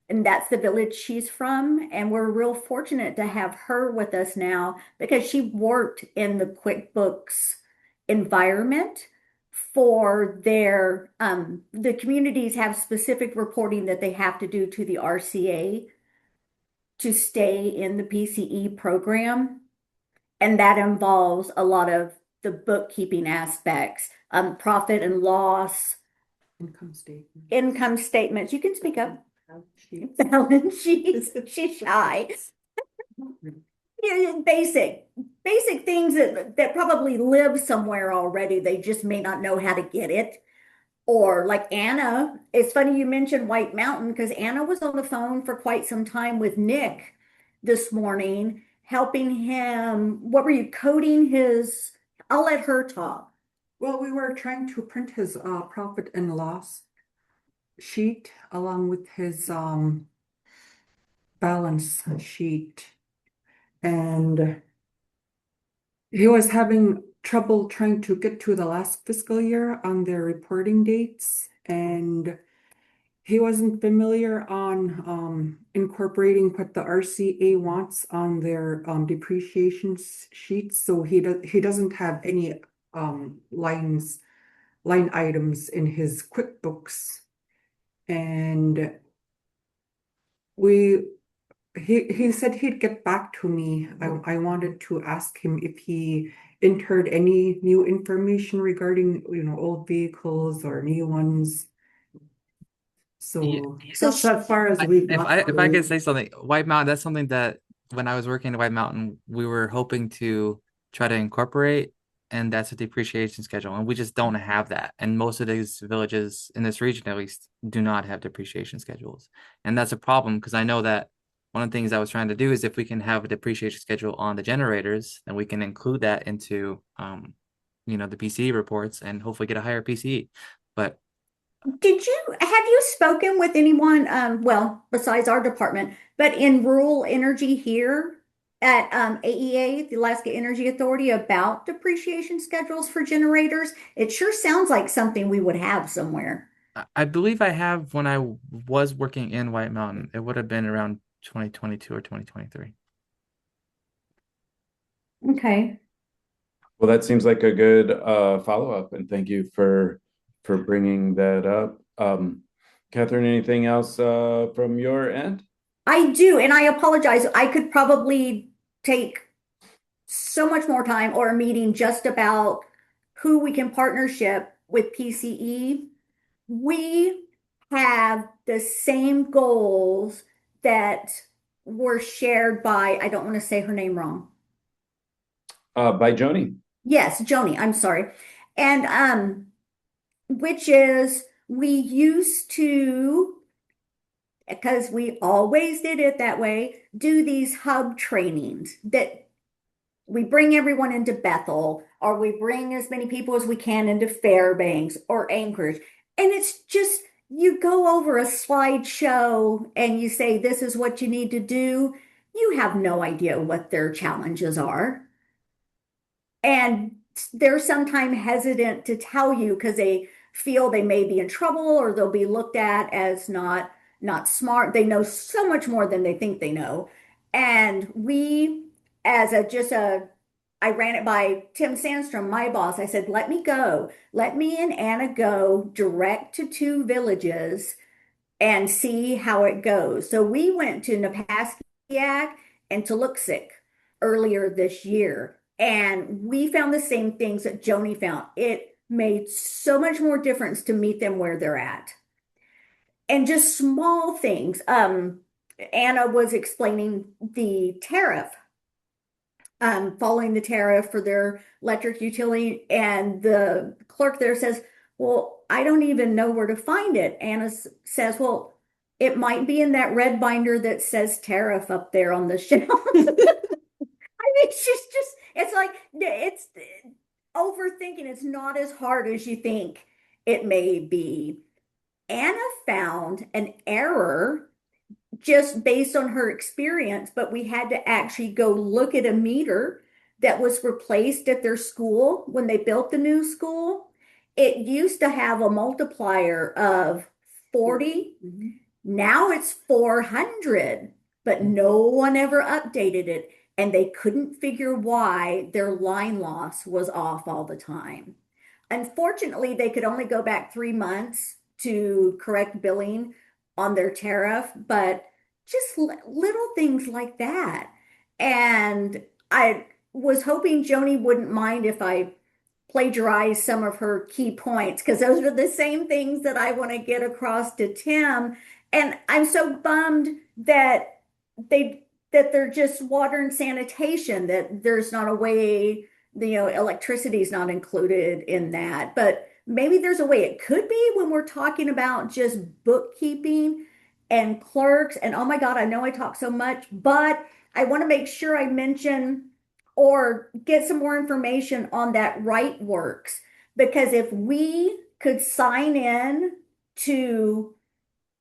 and that's the village she's from. And we're real fortunate to have her with us now because she worked in the QuickBooks environment for their the communities have specific reporting that they have to do to the RCA to stay in the PCE program. And that involves a lot of the bookkeeping aspects, profit and loss, Income statement. income statements. You can speak up. Balance sheets. Balance sheets. She's shy. Yeah, basic things that probably live somewhere already. They just may not know how to get it. Or like Anna, it's funny you mentioned White Mountain because Anna was on the phone for quite some time with Nick this morning, helping him. What were you coding his? I'll let her talk. Well, we were trying to print his profit and loss sheet along with his balance sheet. And he was having trouble trying to get to the last fiscal year on their reporting dates. And he wasn't familiar on incorporating what the RCA wants on their depreciation sheets. So he doesn't have any line items in his QuickBooks. And he said he'd get back to me. I wanted to ask him if he entered any new information regarding, old vehicles or new ones. So that's as far as we've got. If I could say something, White Mountain, that's something that when I was working at White Mountain, we were hoping to try to incorporate, and that's a depreciation schedule, and we just don't have that. And most of these villages in this region, at least, do not have depreciation schedules, and that's a problem because I know that one of the things I was trying to do is if we can have a depreciation schedule on the generators, then we can include that into the PCE reports and hopefully get a higher PCE. But Have you spoken with anyone, well, besides our department, but in rural energy here at AEA, the Alaska Energy Authority, about depreciation schedules for generators? It sure sounds like something we would have somewhere. I believe I have when I was working in White Mountain. It would have been around 2022 or 2023. Okay. Well, that seems like a good follow-up, and thank you for bringing that up. Catherine, anything else from your end? I do, and I apologize. I could probably take so much more time or a meeting just about who we can partnership with PCE. We have the same goals that were shared by, I don't want to say her name wrong. By Joni. Yes, Joni, I'm sorry. And which is we used to, because we always did it that way, do these hub trainings that we bring everyone into Bethel, or we bring as many people as we can into Fairbanks or Anchorage. And it's just, you go over a slideshow and you say, this is what you need to do. You have no idea what their challenges are. And they're sometimes hesitant to tell you because they feel they may be in trouble or they'll be looked at as not smart. They know so much more than they think they know. And we, as I ran it by Tim Sandstrom, my boss. I said, let me go. Let me and Anna go direct to 2 villages and see how it goes. So we went to Napaskiak and to Luksik earlier this year. And we found the same things that Joni found. It made so much more difference to meet them where they're at. And just small things. Anna was explaining the tariff, following the tariff for their electric utility. And the clerk there says, well, I don't even know where to find it. Anna says, well, it might be in that red binder that says tariff up there on the shelf. I mean, it's like, it's overthinking. It's not as hard as you think it may be. Anna found an error just based on her experience, but we had to actually go look at a meter that was replaced at their school when they built the new school. It used to have a multiplier of 40. Mm-hmm. Now it's 400, but no one ever updated it. And they couldn't figure why their line loss was off all the time. unfortunately, they could only go back 3 months to correct billing on their tariff, but just little things like that. And I was hoping Joni wouldn't mind if I plagiarize some of her key points because those are the same things that I want to get across to Tim. And I'm so bummed that they that they're just water and sanitation, that there's not a way, electricity is not included in that. But maybe there's a way it could be when we're talking about just bookkeeping and clerks. And oh my God, I know I talk so much, but I want to make sure I mention or get some more information on that RightWorks. Because if we could sign in to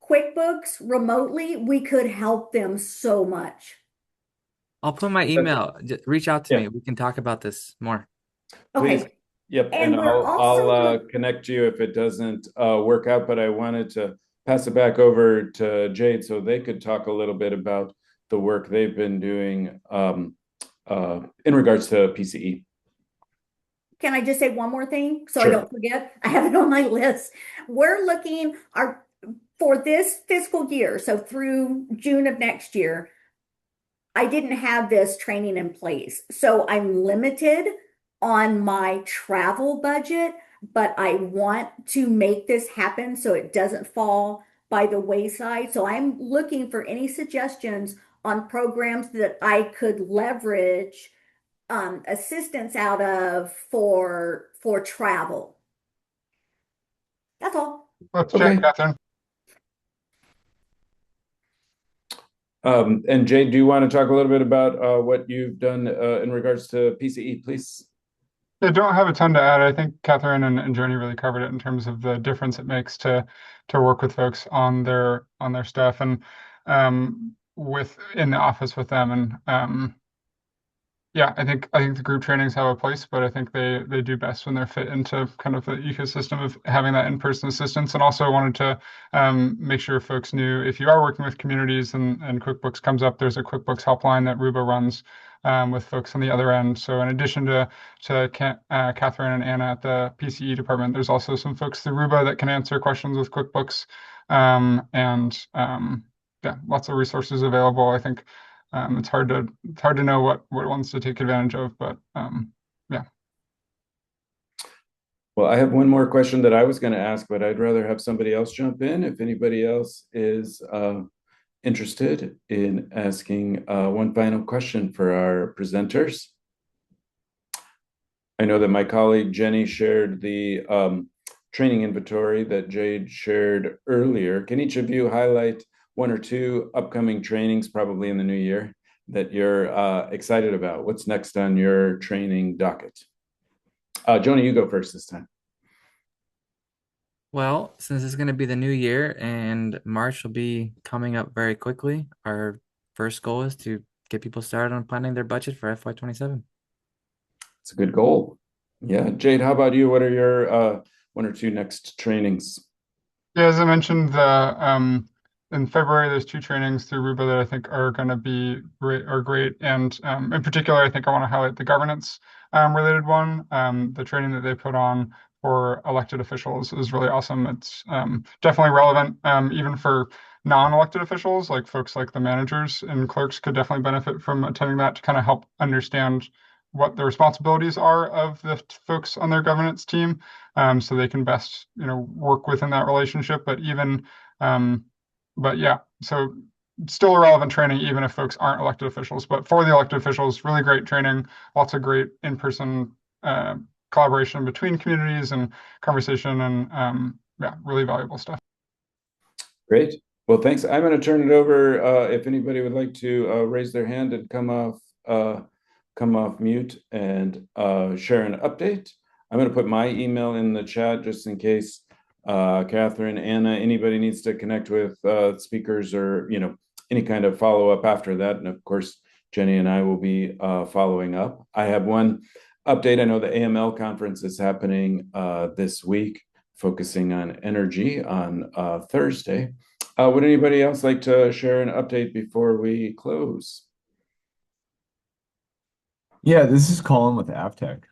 QuickBooks remotely, we could help them so much. I'll put my email. Just reach out to Yeah. me. We can talk about this more. Please. Okay. Yep, And and we're also I'll connect you if it doesn't work out, but I wanted to pass it back over to Jade so they could talk a little bit about the work they've been doing in regards to PCE. Can I just say one more thing so I Sure. don't forget? I have it on my list. We're looking for this fiscal year, so through June of next year, I didn't have this training in place. So I'm limited on my travel budget, but I want to make this happen so it doesn't fall by the wayside. So I'm looking for any suggestions on programs that I could leverage assistance out of for travel. That's all. Let's Okay. check, Catherine. And Jade, do you want to talk a little bit about what you've done in regards to PCE, please? I don't have a ton to add. I think Catherine and Joni really covered it in terms of the difference it makes to work with folks on their stuff and with in the office with them. And yeah, I think the group trainings have a place, but I think they do best when they're fit into kind of the ecosystem of having that in-person assistance. And also I wanted to make sure folks knew if you are working with communities and QuickBooks comes up, there's a QuickBooks helpline that Ruba runs with folks on the other end. So in addition to Catherine and Anna at the PCE department, there's also some folks through Ruba that can answer questions with QuickBooks. Yeah, lots of resources available. I think it's hard to know what ones to take advantage of, but yeah. Well, I have one more question that I was going to ask, but I'd rather have somebody else jump in. If anybody else is interested in asking one final question for our presenters. I know that my colleague Jenny shared the training inventory that Jade shared earlier. Can each of you highlight one or two upcoming trainings, probably in the new year, that you're excited about? What's next on your training docket? Joni, you go first this time. Well, since it's going to be the new year and March will be coming up very quickly, our first goal is to get people started on planning their budget for FY27. It's a good goal. Yeah, Jade, how about you? What are your one or two next trainings? Yeah, as I mentioned, in February, there's 2 trainings through Ruba that I think are going to be great. And in particular, I think I want to highlight the governance related one. The training that they put on for elected officials is really awesome. It's definitely relevant even for non-elected officials, like folks like the managers and clerks could definitely benefit from attending that to kind of help understand what the responsibilities are of the folks on their governance team, so they can best, work within that relationship. But yeah, so still a relevant training, even if folks aren't elected officials. But for the elected officials, really great training, lots of great in-person collaboration between communities and conversation, and yeah, really valuable stuff. Great. Well, thanks. I'm going to turn it over if anybody would like to raise their hand and come off mute and share an update. I'm going to put my email in the chat just in case Catherine, Anna, anybody needs to connect with speakers or any kind of follow-up after that. And of course, Jenny and I will be following up. I have one update. I know the AML conference is happening this week, focusing on energy on Thursday. Would anybody else like to share an update before we close? Yeah, this is Colin with AvTech.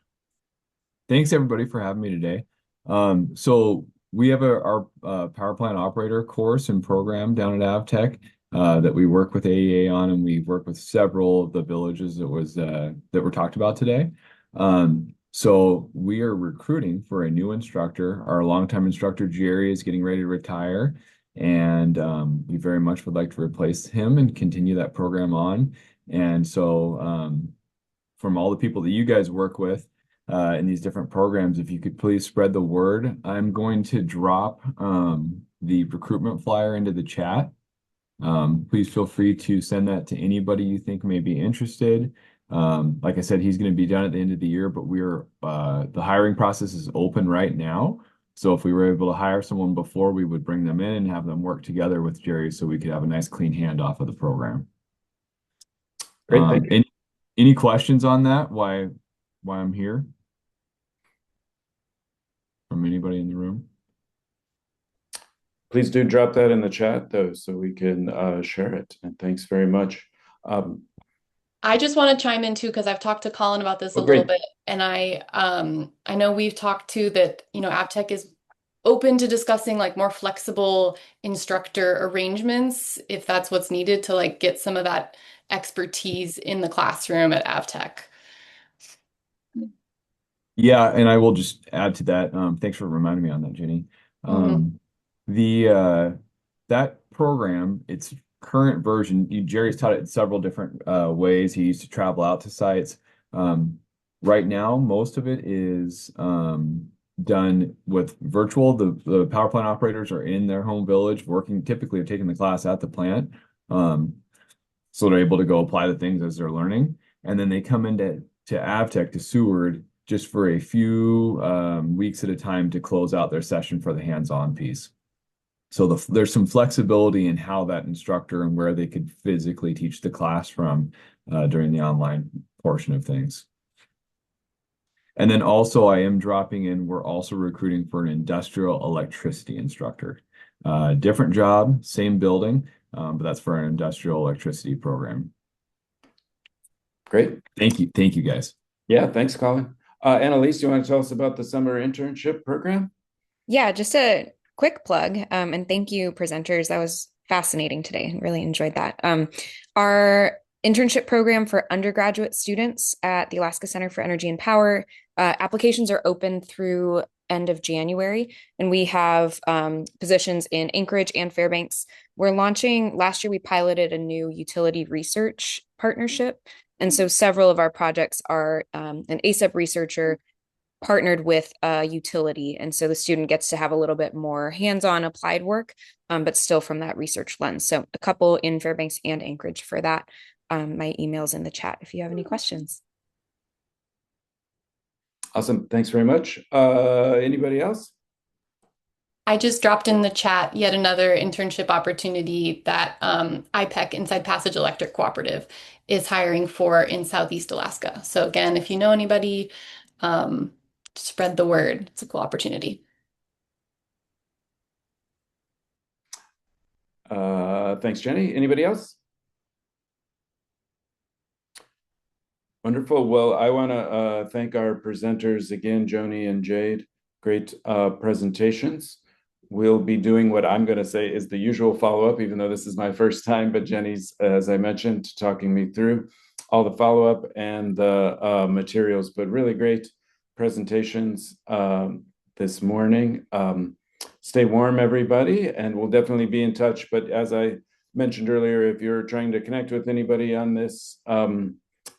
Thanks everybody for having me today. So we have our power plant operator course and program down at AvTech that we work with AEA on, and we work with several of the villages that were talked about today. So we are recruiting for a new instructor. Our longtime instructor Jerry is getting ready to retire, and we very much would like to replace him and continue that program on. And so from all the people that you guys work with in these different programs, if you could please spread the word. I'm going to drop the recruitment flyer into the chat. Please feel free to send that to anybody you think may be interested. Like I said, he's going to be done at the end of the year, but the hiring process is open right now. So if we were able to hire someone before, we would bring them in and have them work together with Jerry so we could have a nice clean handoff of the program. Great, thank you. Any questions on that? Why I'm here? From anybody in the room? Please do drop that in the chat, though, so we can share it. And thanks very much. I just want to chime in too, because I've talked to Colin about this a great. little bit, and I know we've talked too that AvTech is open to discussing like more flexible instructor arrangements if that's what's needed to like get some of that expertise in the classroom at AvTech. Yeah, and I will just add to that. Thanks for reminding me on that, Jenny. That program, its current version, Jerry's taught it in several different ways. He used to travel out to sites. Right now, most of it is done with virtual. The power plant operators are in their home village working, typically taking the class at the plant. So they're able to go apply the things as they're learning. And then they come into AvTech, to Seward, just for a few weeks at a time to close out their session for the hands-on piece. So there's some flexibility in how that instructor and where they could physically teach the class from during the online portion of things. And then also I am dropping in, we're also recruiting for an industrial electricity instructor. Different job, same building, but that's for an industrial electricity program. Great. Thank you. Thank you, guys. Yeah, thanks, Colin. Annalise, do you want to tell us about the summer internship program? Yeah, just a quick plug, and thank you, presenters. That was fascinating today. Really enjoyed that. Our internship program for undergraduate students at the Alaska Center for Energy and Power, applications are open through end of January, and we have positions in Anchorage and Fairbanks. Last year we piloted a new utility research partnership, and so several of our projects are an ASEP researcher partnered with a utility. And so the student gets to have a little bit more hands-on applied work, but still from that research lens. So a couple in Fairbanks and Anchorage for that. My email's in the chat if you have any questions. Awesome. Thanks very much. Anybody else? I just dropped in the chat yet another internship opportunity that IPEC, Inside Passage Electric Cooperative, is hiring for in Southeast Alaska. So again, if you know anybody, spread the word. It's a cool opportunity. Thanks, Jenny. Anybody else? Wonderful. Well, I want to thank our presenters again, Joni and Jade. Great presentations. We'll be doing what I'm going to say is the usual follow-up, even though this is my first time, but Jenny's, as I mentioned, talking me through all the follow-up and the materials, but really great presentations this morning. Stay warm, everybody, and we'll definitely be in touch. But as I mentioned earlier, if you're trying to connect with anybody on this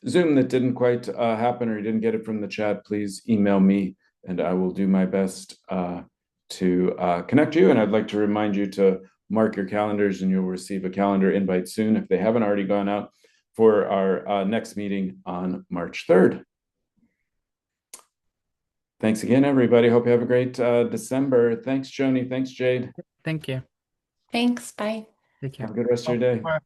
Zoom that didn't quite happen or you didn't get it from the chat, please email me and I will do my best to connect you. And I'd like to remind you to mark your calendars and you'll receive a calendar invite soon if they haven't already gone out for our next meeting on March 3rd. Thanks again, everybody. Hope you have a great December. Thanks, Joni. Thanks, Jade. Thank you. Thanks. Bye. Take care. Have a good rest of your day. Bye.